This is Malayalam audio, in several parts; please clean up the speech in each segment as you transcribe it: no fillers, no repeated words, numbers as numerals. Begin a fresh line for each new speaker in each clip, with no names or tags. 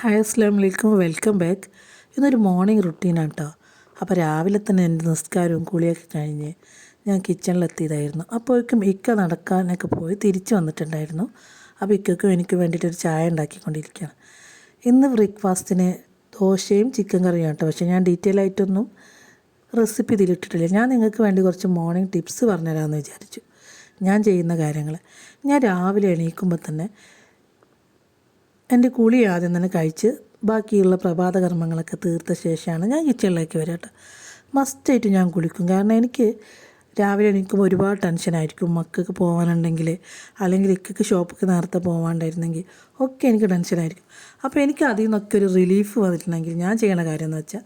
ഹായ് അസ്സലാമു അലൈക്കും, വെൽക്കം ബാക്ക്. ഇന്നൊരു മോർണിംഗ് റുട്ടീനാണ് കേട്ടോ. അപ്പോൾ രാവിലെ തന്നെ എൻ്റെ നിസ്കാരവും കുളിയൊക്കെ കഴിഞ്ഞ് ഞാൻ കിച്ചണിലെത്തിയതായിരുന്നു. അപ്പോഴേക്കും ഇക്ക നടക്കാനൊക്കെ പോയി തിരിച്ച് വന്നിട്ടുണ്ടായിരുന്നു. അപ്പോൾ ഇക്കയ്ക്കും എനിക്ക് വേണ്ടിയിട്ടൊരു ചായ ഉണ്ടാക്കിക്കൊണ്ടിരിക്കുകയാണ്. ഇന്ന് ബ്രേക്ക്ഫാസ്റ്റിന് ദോശയും ചിക്കൻ കറിയും കേട്ടോ. പക്ഷേ ഞാൻ ഡീറ്റെയിൽ ആയിട്ടൊന്നും റെസിപ്പി ഇതിലിട്ടിട്ടില്ല. ഞാൻ നിങ്ങൾക്ക് വേണ്ടി കുറച്ച് മോർണിംഗ് ടിപ്സ് പറഞ്ഞുതരാമെന്ന് വിചാരിച്ചു. ഞാൻ ചെയ്യുന്ന കാര്യങ്ങൾ ഞാൻ രാവിലെ എണീക്കുമ്പോൾ തന്നെ എൻ്റെ കുളി ആദ്യം തന്നെ കഴിച്ച് ബാക്കിയുള്ള പ്രഭാത കർമ്മങ്ങളൊക്കെ തീർത്ത ശേഷമാണ് ഞാൻ കിച്ചണിലേക്ക് വരിക കേട്ടോ. മസ്റ്റായിട്ട് ഞാൻ കുളിക്കും. കാരണം എനിക്ക് രാവിലെ എണീക്കുമ്പോൾ ഒരുപാട് ടെൻഷനായിരിക്കും. മക്കൾക്ക് പോകാനുണ്ടെങ്കിൽ അല്ലെങ്കിൽ ഇക്കയ്ക്ക് ഷോപ്പിക്ക് നേരത്തെ പോകാണ്ടായിരുന്നെങ്കിൽ ഒക്കെ എനിക്ക് ടെൻഷനായിരിക്കും. അപ്പോൾ എനിക്ക് അതിൽ നിന്നൊക്കെ ഒരു റിലീഫ് വന്നിട്ടുണ്ടെങ്കിൽ ഞാൻ ചെയ്യണ കാര്യം എന്ന് വെച്ചാൽ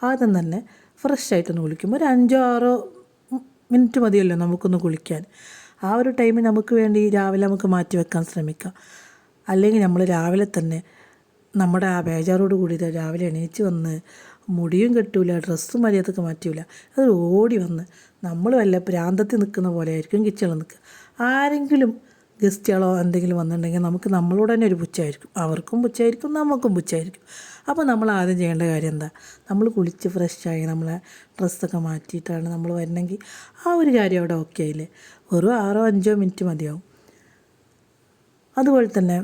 ആദ്യം തന്നെ ഫ്രഷ് ആയിട്ടൊന്ന് കുളിക്കും. ഒരു 5-6 മിനിറ്റ് മതിയല്ലോ നമുക്കൊന്ന് കുളിക്കാൻ. ആ ഒരു ടൈമിൽ നമുക്ക് വേണ്ടി രാവിലെ നമുക്ക് മാറ്റി വെക്കാൻ ശ്രമിക്കാം. അല്ലെങ്കിൽ നമ്മൾ രാവിലെ തന്നെ നമ്മുടെ ആ ബേജാറോട് കൂടി രാവിലെ എണീച്ച് വന്ന് മുടിയും കെട്ടൂല, ഡ്രസ്സും മര്യാദക്ക് മാറ്റൂല, അത് ഓടി വന്ന് നമ്മൾ വല്ല പ്രാന്തത്തിൽ നിൽക്കുന്ന പോലെ ആയിരിക്കും കിച്ചണിൽ നിൽക്കുക. ആരെങ്കിലും ഗസ്റ്റുകളോ എന്തെങ്കിലും വന്നിട്ടുണ്ടെങ്കിൽ നമുക്ക് നമ്മളോട് തന്നെ ഒരു പുച്ഛമായിരിക്കും, അവർക്കും പുച്ഛമായിരിക്കും, നമുക്കും പുച്ഛമായിരിക്കും. അപ്പോൾ നമ്മൾ ആദ്യം ചെയ്യേണ്ട കാര്യം എന്താ, നമ്മൾ കുളിച്ച് ഫ്രഷായി നമ്മളെ ഡ്രസ്സൊക്കെ മാറ്റിയിട്ടാണ് നമ്മൾ വരണമെങ്കിൽ ആ ഒരു കാര്യം അവിടെ ഓക്കെ ആയില്ലേ. വെറും 6-5 മിനിറ്റ് മതിയാവും. അതുപോലെ തന്നെ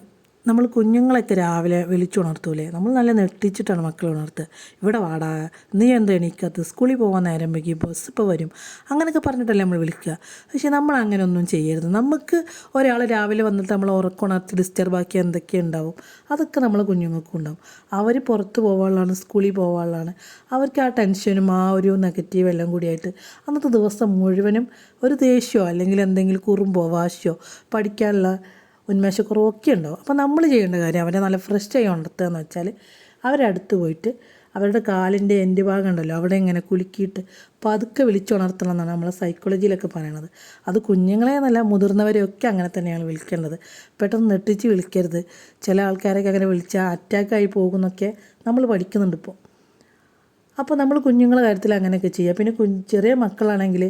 നമ്മൾ കുഞ്ഞുങ്ങളൊക്കെ രാവിലെ വിളിച്ചുണർത്തൂലേ, നമ്മൾ നല്ല നെട്ടിച്ചിട്ടാണ് മക്കളെ ഉണർത്തുക. ഇവിടെ വാടാ, നീ എന്താ എണീക്കാത്ത, സ്കൂളിൽ പോകാൻ നേരം വൈകി, ബസ് ഇപ്പോൾ വരും, അങ്ങനെയൊക്കെ പറഞ്ഞിട്ടല്ലേ നമ്മൾ വിളിക്കുക. പക്ഷേ നമ്മൾ അങ്ങനെ ഒന്നും ചെയ്യരുത്. നമുക്ക് ഒരാൾ രാവിലെ വന്നിട്ട് നമ്മൾ ഉറക്കുണർത്തി ഡിസ്റ്റർബാക്കി എന്തൊക്കെ ഉണ്ടാവും, അതൊക്കെ നമ്മളെ കുഞ്ഞുങ്ങൾക്കും ഉണ്ടാവും. അവർ പുറത്ത് പോകാനുള്ളതാണ്, സ്കൂളിൽ പോകാനുള്ളതാണ്. അവർക്ക് ആ ടെൻഷനും ആ ഒരു നെഗറ്റീവ് എല്ലാം കൂടിയായിട്ട് അന്നത്തെ ദിവസം മുഴുവനും ഒരു ദേഷ്യമോ അല്ലെങ്കിൽ എന്തെങ്കിലും കുറുമ്പോ വാശിയോ പഠിക്കാനുള്ള ഉന്മേഷക്കുറവൊക്കെ ഉണ്ടാവും. അപ്പോൾ നമ്മൾ ചെയ്യേണ്ട കാര്യം അവരെ നല്ല ഫ്രഷ് ആയി ഉണർത്തുക എന്ന് വെച്ചാൽ അവരടുത്ത് പോയിട്ട് അവരുടെ കാലിൻ്റെ എൻഡ് ഭാഗം ഉണ്ടല്ലോ അവിടെ ഇങ്ങനെ കുലുക്കിയിട്ട് പതുക്കെ വിളിച്ചുണർത്തണം എന്നാണ് നമ്മളെ സൈക്കോളജിയിലൊക്കെ പറയണത്. അത് കുഞ്ഞുങ്ങളെ എന്നല്ല മുതിർന്നവരെയൊക്കെ അങ്ങനെ തന്നെയാണ് വിളിക്കേണ്ടത്. പെട്ടെന്ന് നെട്ടിച്ച് വിളിക്കരുത്. ചില ആൾക്കാരൊക്കെ അങ്ങനെ വിളിച്ചാൽ അറ്റാക്കായി പോകുന്നൊക്കെ നമ്മൾ പഠിക്കുന്നുണ്ട് ഇപ്പോൾ. അപ്പോൾ നമ്മൾ കുഞ്ഞുങ്ങളുടെ കാര്യത്തിൽ അങ്ങനെയൊക്കെ ചെയ്യുക. പിന്നെ ചെറിയ മക്കളാണെങ്കിൽ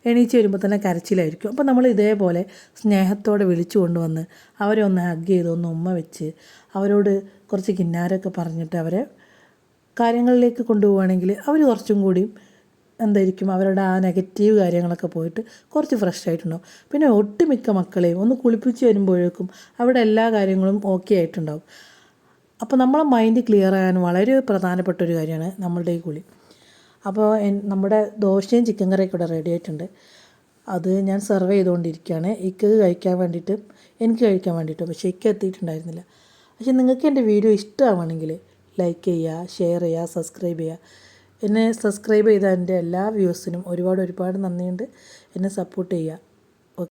എണീച്ച് വരുമ്പോൾ തന്നെ കരച്ചിലായിരിക്കും. അപ്പോൾ നമ്മൾ ഇതേപോലെ സ്നേഹത്തോടെ വിളിച്ചു കൊണ്ടുവന്ന് അവരെ ഒന്ന് ഹഗ് ചെയ്ത് ഒന്ന് ഉമ്മ വെച്ച് അവരോട് കുറച്ച് കിന്നാരമൊക്കെ പറഞ്ഞിട്ട് അവരെ കാര്യങ്ങളിലേക്ക് കൊണ്ടുപോവുകയാണെങ്കിൽ അവർ കുറച്ചും കൂടിയും എന്തായിരിക്കും, അവരുടെ ആ നെഗറ്റീവ് കാര്യങ്ങളൊക്കെ പോയിട്ട് കുറച്ച് ഫ്രഷ് ആയിട്ടുണ്ടാവും. പിന്നെ ഒട്ടുമിക്ക മക്കളെയും ഒന്ന് കുളിപ്പിച്ച് വരുമ്പോഴേക്കും അവിടെ എല്ലാ കാര്യങ്ങളും ഓക്കെ ആയിട്ടുണ്ടാവും. അപ്പോൾ നമ്മളെ മൈൻഡ് ക്ലിയർ ആകാൻ വളരെ പ്രധാനപ്പെട്ട ഒരു കാര്യമാണ് നമ്മളുടെ ഈ കുളി. അപ്പോൾ നമ്മുടെ ദോശയും ചിക്കൻ കറിയൊക്കെ ഇവിടെ റെഡി ആയിട്ടുണ്ട്. അത് ഞാൻ സെർവ് ചെയ്തുകൊണ്ടിരിക്കുകയാണ്. ഇക്കക്ക് കഴിക്കാൻ വേണ്ടിയിട്ട്, എനിക്ക് കഴിക്കാൻ വേണ്ടിയിട്ട്. പക്ഷേ ഇക്ക എത്തിയിട്ടുണ്ടായിരുന്നില്ല. പക്ഷേ നിങ്ങൾക്ക് എൻ്റെ വീഡിയോ ഇഷ്ടമാണെങ്കിൽ ലൈക്ക് ചെയ്യുക, ഷെയർ ചെയ്യുക, സബ്സ്ക്രൈബ് ചെയ്യുക. എന്നെ സബ്സ്ക്രൈബ് ചെയ്ത എൻ്റെ എല്ലാ വ്യൂസിനും ഒരുപാട് നന്ദിയുണ്ട്. എന്നെ സപ്പോർട്ട് ചെയ്യുക.